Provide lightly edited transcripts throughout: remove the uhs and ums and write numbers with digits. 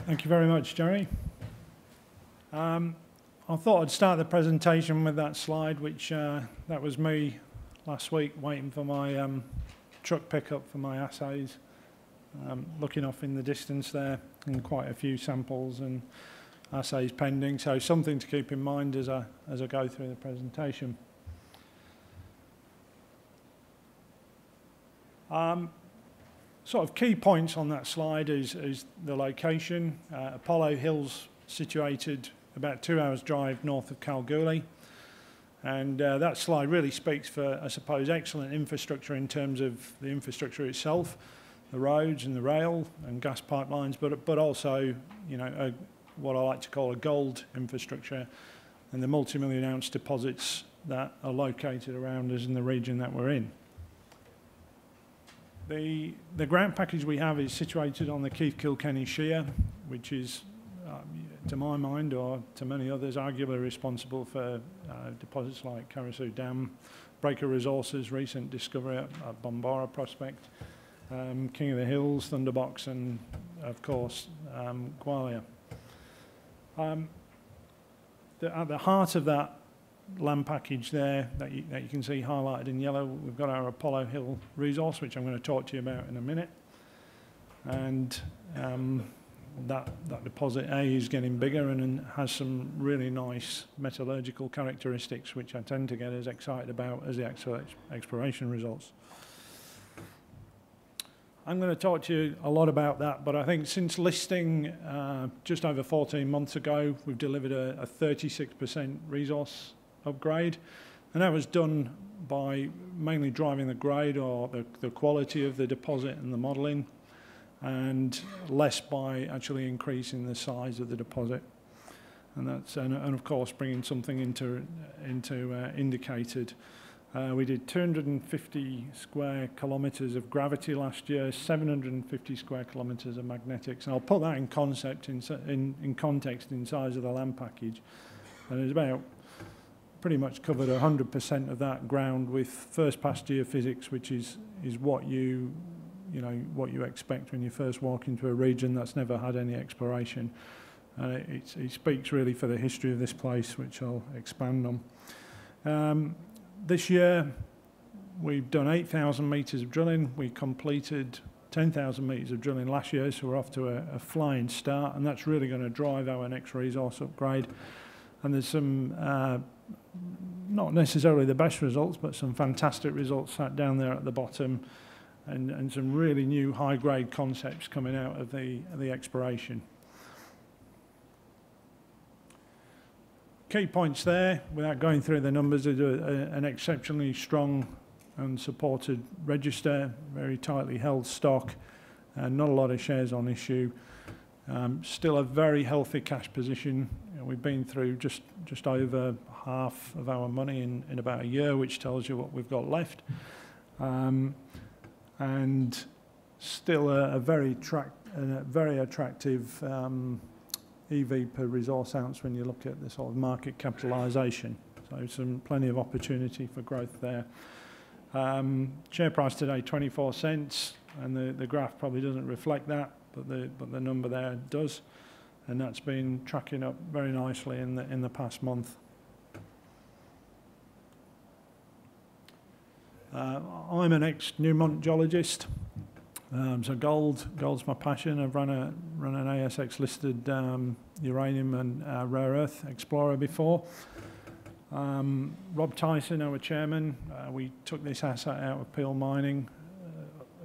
Thank you very much, Jerry. I thought I'd start the presentation with that slide, which that was me last week waiting for my truck pickup for my assays, looking off in the distance there, and quite a few samples and assays pending. So something to keep in mind as I go through the presentation. Sort of key points on that slide is the location. Apollo Hill's situated about 2 hours drive north of Kalgoorlie, and that slide really speaks for, I suppose, excellent infrastructure in terms of the infrastructure itself, the roads and the rail and gas pipelines, but also, you know, what I like to call a gold infrastructure and the multi-million ounce deposits that are located around us in the region that we're in. The grant package we have is situated on the Keith Kilkenny Shear, which is, to my mind, or to many others, arguably responsible for deposits like Carosue Dam, Breaker Resources' recent discovery at Bombora Prospect, King of the Hills, Thunderbox, and, of course, Gwalia. At the heart of that land package there that you can see highlighted in yellow, we've got our Apollo Hill resource, which I'm going to talk to you about in a minute. And that deposit A is getting bigger and has some really nice metallurgical characteristics, which I tend to get as excited about as the actual exploration results. I'm going to talk to you a lot about that, but I think since listing just over 14 months ago, we've delivered a 36% resource upgrade, and that was done by mainly driving the grade or the quality of the deposit and the modelling, and less by actually increasing the size of the deposit. And that's and of course bringing something into indicated. We did 250 square kilometres of gravity last year, 750 square kilometres of magnetics, and I'll put that in context in size of the land package. And it's about pretty much covered 100% of that ground with first pass geophysics, which is what you expect when you first walk into a region that's never had any exploration. It speaks really for the history of this place, which I'll expand on. This year we've done 8,000 metres of drilling. We completed 10,000 metres of drilling last year, so we're off to a flying start, and that's really going to drive our next resource upgrade. And there's some not necessarily the best results, but some fantastic results sat down there at the bottom, and some really new high-grade concepts coming out of the exploration. Key points there, without going through the numbers, is an exceptionally strong and supported register, very tightly held stock, and not a lot of shares on issue. Still a very healthy cash position. You know, we've been through just over half of our money in about a year, which tells you what we've got left. And still a very attractive EV per resource ounce when you look at the sort of market capitalisation. So plenty of opportunity for growth there. Share price today 24 cents, and the graph probably doesn't reflect that, but the number there does, and that's been tracking up very nicely in the past month. I'm an ex-Newmont geologist, so gold's my passion. I've run an ASX listed uranium and rare earth explorer before. Rob Tyson, our chairman, we took this asset out of Peel Mining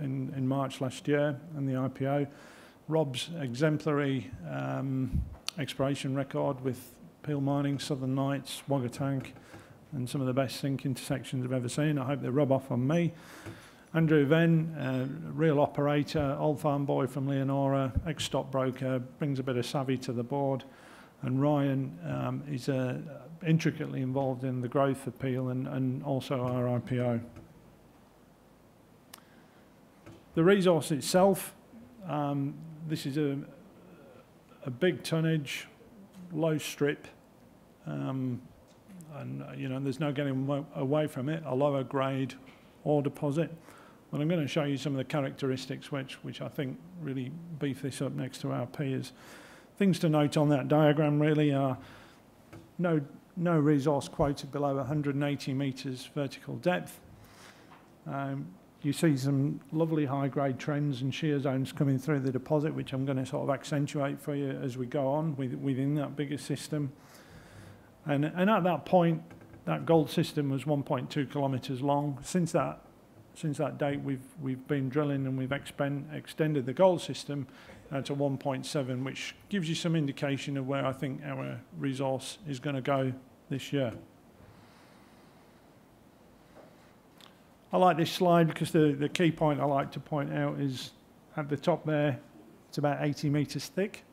in March last year and the IPO. Rob's exemplary exploration record with Peel Mining, Southern Nights, Wagga Tank, and some of the best zinc intersections I've ever seen. I hope they rub off on me. Andrew Venn, real operator, old farm boy from Leonora, ex-stockbroker, brings a bit of savvy to the board. And Ryan is intricately involved in the growth of Peel and also our IPO. The resource itself, this is a big tonnage, low strip, and you know, there's no getting away from it, a lower grade ore deposit. But I'm going to show you some of the characteristics which I think really beef this up next to our peers. things to note on that diagram really are no resource quoted below 180 metres vertical depth. You see some lovely high-grade trends and shear zones coming through the deposit, which I'm going to sort of accentuate for you as we go on within that bigger system. And at that point, that gold system was 1.2 kilometres long. Since that date, we've been drilling and we've extended the gold system to 1.7, which gives you some indication of where I think our resource is going to go this year. I like this slide because the key point I like to point out is at the top there, it's about 80 metres thick,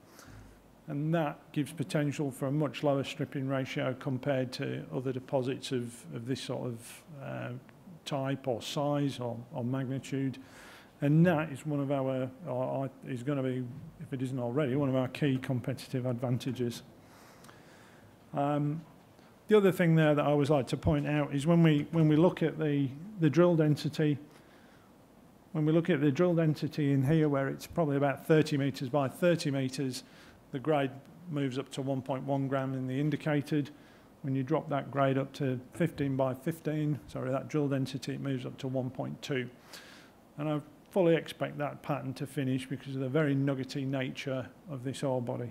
and that gives potential for a much lower stripping ratio compared to other deposits of this sort of type or size or magnitude. And that is one of our, is going to be, if it isn't already, one of our key competitive advantages. The other thing there that I always like to point out is when we look at the drill density, when we look at the drill density in here where it's probably about 30 metres by 30 metres, the grade moves up to 1.1 gram in the indicated. When you drop that grade up to 15 by 15, sorry, that drill density, it moves up to 1.2. And I fully expect that pattern to finish because of the very nuggety nature of this ore body.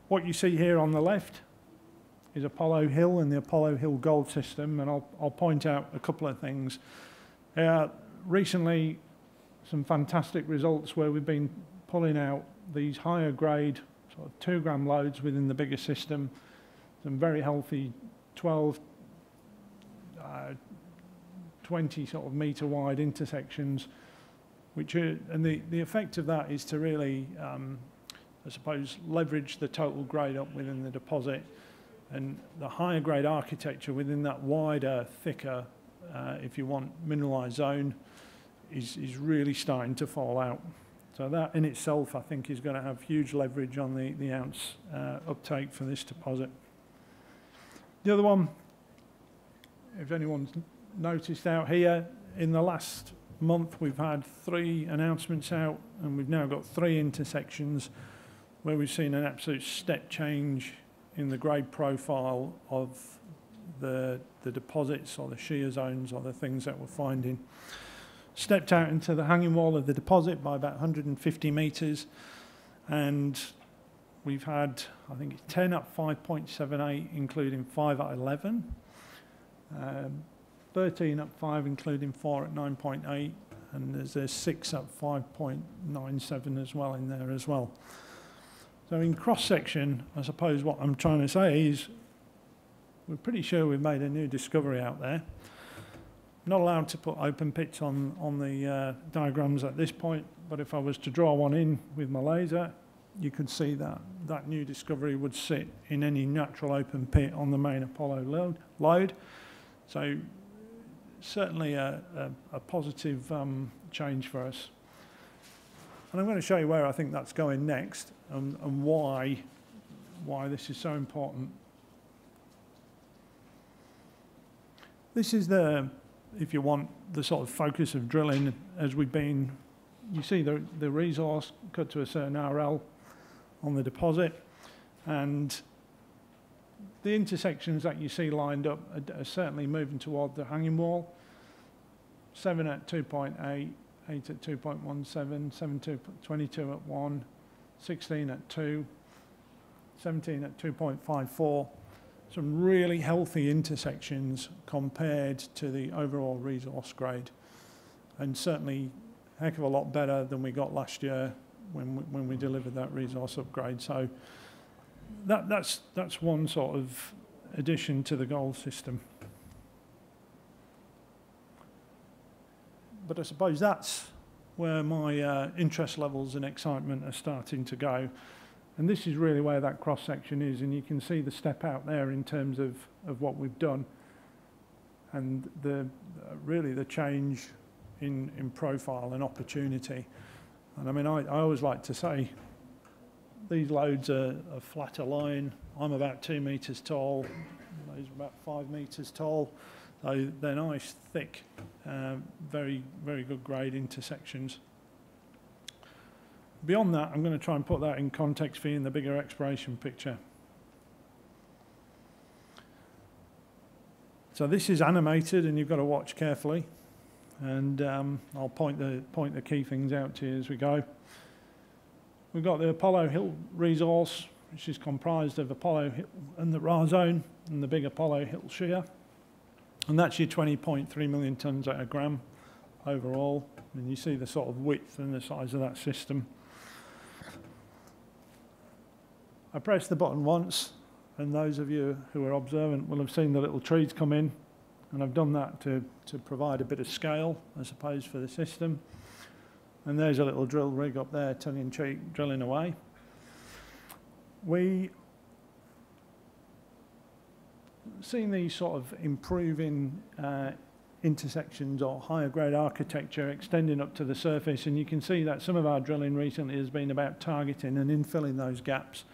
What you see here on the left is Apollo Hill and the Apollo Hill gold system, and I'll point out a couple of things. Recently, some fantastic results where we've been pulling out these higher grade sort of 2 gram loads within the bigger system, some very healthy 12, 20 sort of metre wide intersections, which are, and the effect of that is to really I suppose leverage the total grade up within the deposit, and the higher grade architecture within that wider, thicker, if you want, mineralised zone is really starting to fall out. So that in itself, I think, is going to have huge leverage on the ounce uptake for this deposit. The other one, if anyone's noticed out here, in the last month we've had 3 announcements out, and we've now got 3 intersections where we've seen an absolute step change in the grade profile of the deposits or the shear zones or the things that we're finding. Stepped out into the hanging wall of the deposit by about 150 metres, and we've had, I think it's 10 at 5.78, including 5 at 11, 13 at 5, including 4 at 9.8, and there's a 6 at 5.97 as well in there as well. So in cross-section, I suppose what I'm trying to say is we're pretty sure we've made a new discovery out there. Not allowed to put open pits on the diagrams at this point, but if I was to draw one in with my laser, you could see that new discovery would sit in any natural open pit on the main Apollo load. So certainly a positive change for us. And I'm going to show you where I think that's going next and why this is so important. This is the, if you want, the sort of focus of drilling as we've been. You see the resource cut to a certain RL on the deposit, and the intersections that you see lined up are certainly moving toward the hanging wall. 7 at 2.8, 8 at 2.17, 22 at 1, 16 at 2, 17 at 2.54. Some really healthy intersections compared to the overall resource grade, and certainly a heck of a lot better than we got last year when we delivered that resource upgrade. So that's one sort of addition to the gold system. But I suppose that's where my interest levels and excitement are starting to go. And this is really where that cross-section is, and you can see the step out there in terms of what we've done, and really the change in profile and opportunity. And I mean, I always like to say these loads are flatter lying. I'm about 2 metres tall, those are about 5 metres tall, So they're nice, thick, very, very good grade intersections. Beyond that, I'm going to try and put that in context for you in the bigger exploration picture. So this is animated, and you've got to watch carefully. And I'll point the key things out to you as we go. We've got the Apollo Hill resource, which is comprised of Apollo Hill and the Ra zone and the big Apollo Hill shear. And that's your 20.3 million tonnes at a gram overall. And you see the sort of width and the size of that system. I pressed the button once, and those of you who are observant will have seen the little trees come in. And I've done that to provide a bit of scale, I suppose, for the system. And there's a little drill rig up there, tongue-in-cheek, drilling away. We've seen these sort of improving intersections or higher grade architecture extending up to the surface, and you can see that some of our drilling recently has been about targeting and infilling those gaps.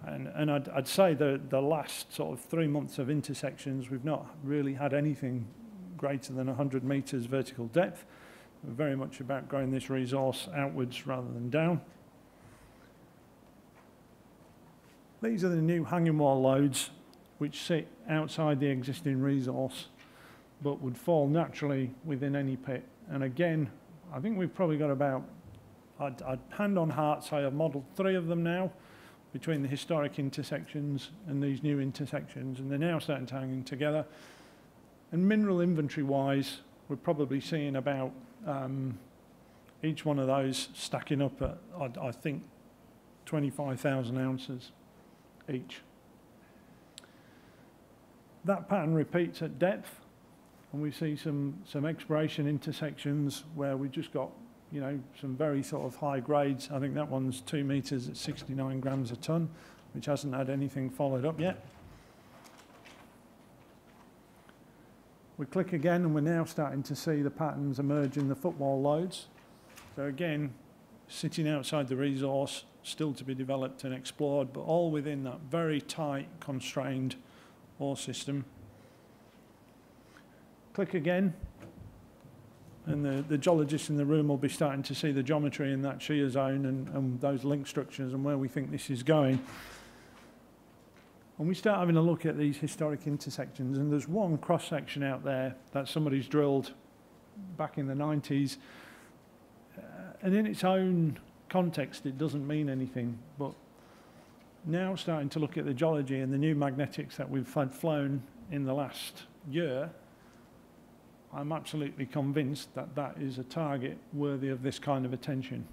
And I'd say the last sort of 3 months of intersections, we've not really had anything greater than 100 metres vertical depth. We're very much about growing this resource outwards rather than down. These are the new hanging wall loads which sit outside the existing resource but would fall naturally within any pit. And again, I think we've probably got about, I'd hand on heart say I've modelled 3 of them now, between the historic intersections and these new intersections, and they're now starting to hang together. And mineral inventory wise, we're probably seeing about each one of those stacking up at, I think, 25,000 ounces each. That pattern repeats at depth, and we see some exploration intersections where we've just got, you know, some very sort of high grades. I think that one's 2 metres at 69 grams a tonne, which hasn't had anything followed up yet. We click again, and we're now starting to see the patterns emerge in the footwall loads. So again, sitting outside the resource, still to be developed and explored, but all within that very tight, constrained ore system. Click again, and the geologists in the room will be starting to see the geometry in that shear zone and those link structures and where we think this is going. And we start having a look at these historic intersections, and there's one cross-section out there that somebody's drilled back in the 90s. And in its own context, it doesn't mean anything. But now starting to look at the geology and the new magnetics that we've had flown in the last year, I'm absolutely convinced that that is a target worthy of this kind of attention.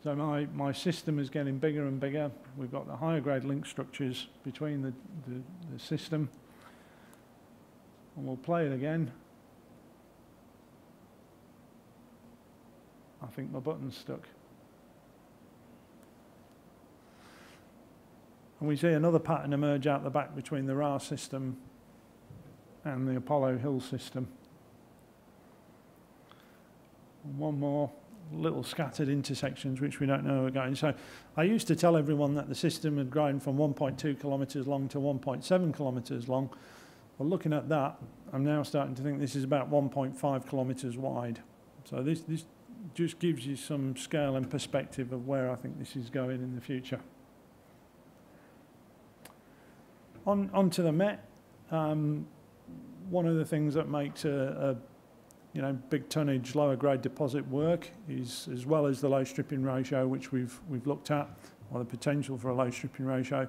So my system is getting bigger and bigger. We've got the higher grade link structures between the system. And we'll play it again. I think my button's stuck. And we see another pattern emerge out the back between the Ra system and the Apollo Hill system. And one more, little scattered intersections which we don't know where we're going. So I used to tell everyone that the system had grown from 1.2 kilometres long to 1.7 kilometres long. Well, looking at that, I'm now starting to think this is about 1.5 kilometres wide. So this just gives you some scale and perspective of where I think this is going in the future. On to the Met. One of the things that makes a big tonnage, lower grade deposit work is, as well as the low stripping ratio, which we've looked at, or the potential for a low stripping ratio,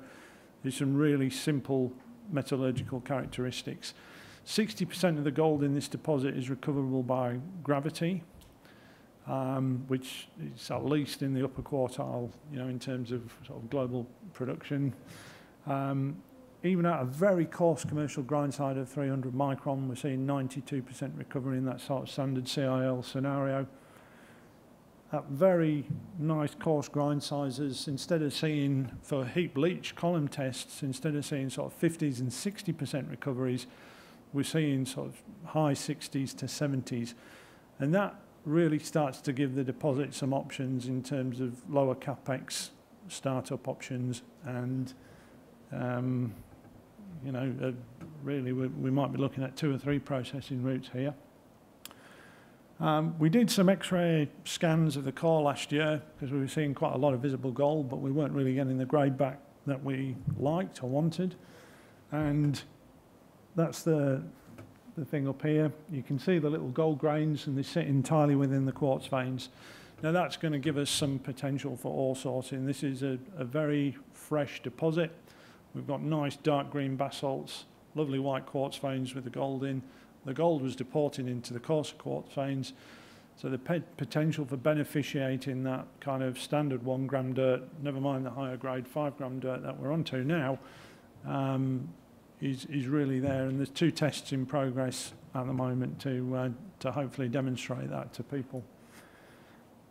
is some really simple metallurgical characteristics. 60% of the gold in this deposit is recoverable by gravity, which is at least in the upper quartile, in terms of sort of global production. Even at a very coarse commercial grind side of 300 micron, we're seeing 92% recovery in that sort of standard CIL scenario. At very nice coarse grind sizes, instead of seeing, for heap leach column tests, instead of seeing sort of 50s and 60% recoveries, we're seeing sort of high 60s to 70s. And that really starts to give the deposit some options in terms of lower capex startup options and you know, really we might be looking at 2 or 3 processing routes here. We did some X-ray scans of the core last year because we were seeing quite a lot of visible gold, but we weren't really getting the grade back that we liked or wanted. And that's the thing up here. You can see the little gold grains, and they sit entirely within the quartz veins. Now that's going to give us some potential for ore sorting. This is a very fresh deposit. We've got nice dark green basalts, lovely white quartz veins with the gold in. The gold was deported into the coarser quartz veins, so the potential for beneficiating that kind of standard 1 gram dirt, never mind the higher grade 5 gram dirt that we're onto now, is really there. And there's 2 tests in progress at the moment to hopefully demonstrate that to people.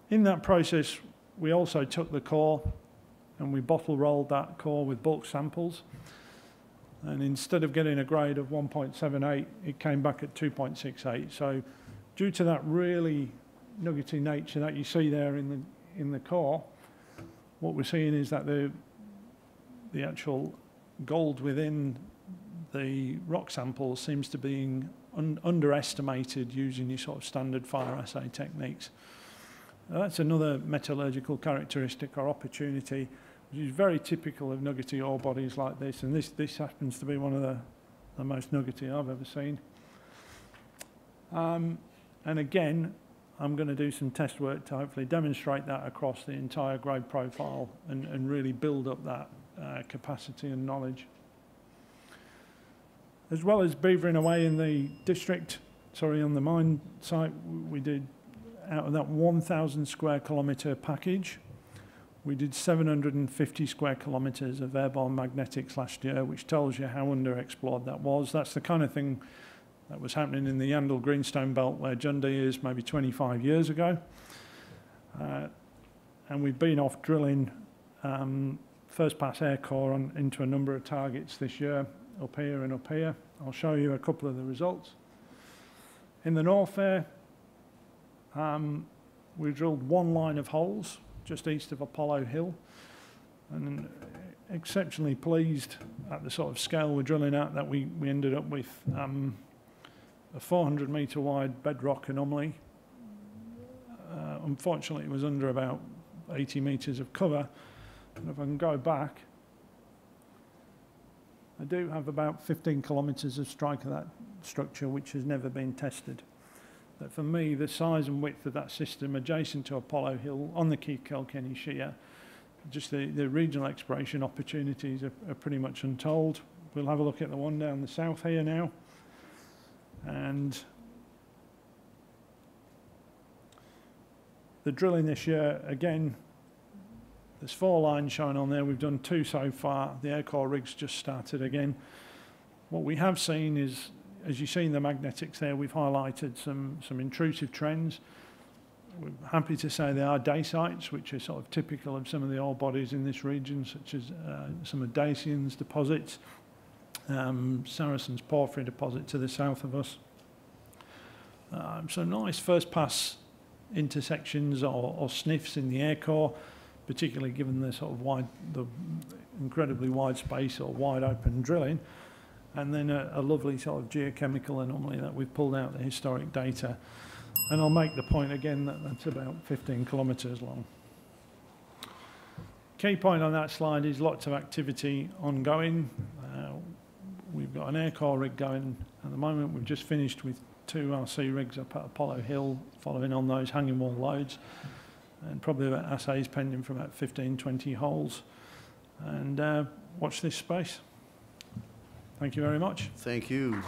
In that process, we also took the core and we bottle rolled that core with bulk samples. And instead of getting a grade of 1.78, it came back at 2.68. So due to that really nuggety nature that you see there in the core, what we're seeing is that the actual gold within the rock sample seems to be underestimated using your sort of standard fire assay techniques. That's another metallurgical characteristic or opportunity, which is very typical of nuggety ore bodies like this, and this happens to be one of the most nuggety I've ever seen. And again, I'm going to do some test work to hopefully demonstrate that across the entire grade profile and really build up that capacity and knowledge. As well as beavering away in the district, on the mine site, we did, out of that 1,000 square kilometre package, we did 750 square kilometres of airborne magnetics last year, which tells you how underexplored that was. That's the kind of thing that was happening in the Yandal Greenstone Belt where Jundee is maybe 25 years ago. And we've been off drilling first pass air core into a number of targets this year, up here and up here. I'll show you a couple of the results. In the north there, we drilled 1 line of holes just east of Apollo Hill, and exceptionally pleased at the sort of scale we're drilling at that we ended up with a 400 metre wide bedrock anomaly. Unfortunately, it was under about 80 metres of cover, and if I can go back, I do have about 15 kilometres of strike of that structure which has never been tested. But for me, the size and width of that system adjacent to Apollo Hill on the Keith Kilkenny Shear, just the regional exploration opportunities are pretty much untold. We'll have a look at the one down the south here now. And the drilling this year, again, there's 4 lines shown on there. We've done 2 so far. The air core rig's just started again. What we have seen is, as you see in the magnetics there, we've highlighted some intrusive trends. We're happy to say they are dacites, which are sort of typical of some of the ore bodies in this region, such as some of Dacian's deposits, Saracen's porphyry deposit to the south of us. So nice first pass intersections or sniffs in the air core, particularly given the sort of the incredibly wide space or wide open drilling. And then a lovely sort of geochemical anomaly that we've pulled out the historic data. And I'll make the point again that that's about 15 kilometres long. Key point on that slide is lots of activity ongoing. We've got an air core rig going at the moment. We've just finished with 2 RC rigs up at Apollo Hill, following on those hanging wall loads. And probably about assays pending for about 15, 20 holes. And watch this space. Thank you very much. Thank you.